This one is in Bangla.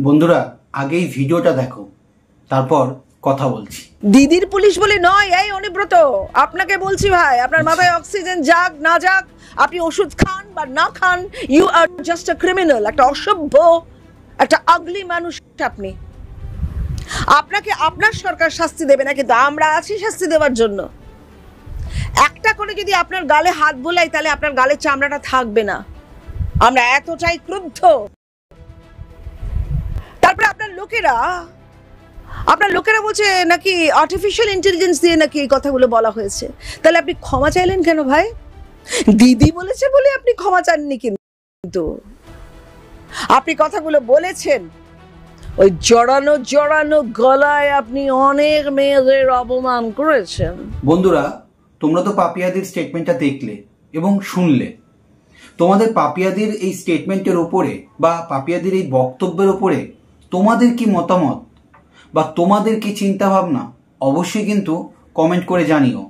বন্ধুরা আগে এই ভিডিওটা দেখো, তারপর কথা বলছি। দিদির পুলিশ বলে নয়। এই অনুব্রত, আপনাকে বলছি ভাই, আপনার মাথায় অক্সিজেন যাক না যাক, আপনি ওষুধ খান বা না খান, you are just a criminal, একটা অসভ্য, একটা আগলি মানুষ আপনি। আপনাকে আপনার সরকার শাস্তি দেবে না, কিন্তু আমরা আছি শাস্তি দেওয়ার জন্য। একটা করে যদি আপনার গালে হাত বোলাই তাহলে আপনার গালের চামড়াটা থাকবে না। আমরা এতটাই ক্রুদ্ধ। তারপরে আপনার লোকেরা বলছে নাকি আর্টিফিশিয়াল ইন্টেলিজেন্স দিয়ে নাকি এই কথাগুলো বলা হয়েছে। তাহলে আপনি ক্ষমা চাইলেন কেন ভাই? দিদি বলেছে বলে আপনি ক্ষমা চাননি, কিন্তু আপনি কথাগুলো বলেছেন ওই জড়ানো গলায় আপনি অনেক মেয়েদের অপমান করেছেন। বন্ধুরা, তোমরা তো পাপিয়াদির স্টেটমেন্টটা দেখলে এবং শুনলে। তোমাদের পাপিয়াদির এই স্টেটমেন্টের উপরে বা পাপিয়াদির এই বক্তব্যের উপরে তোমাদের কি মতামত বা তোমাদের কি চিন্তা ভাবনা অবশ্যই কিন্তু কমেন্ট করে জানিও।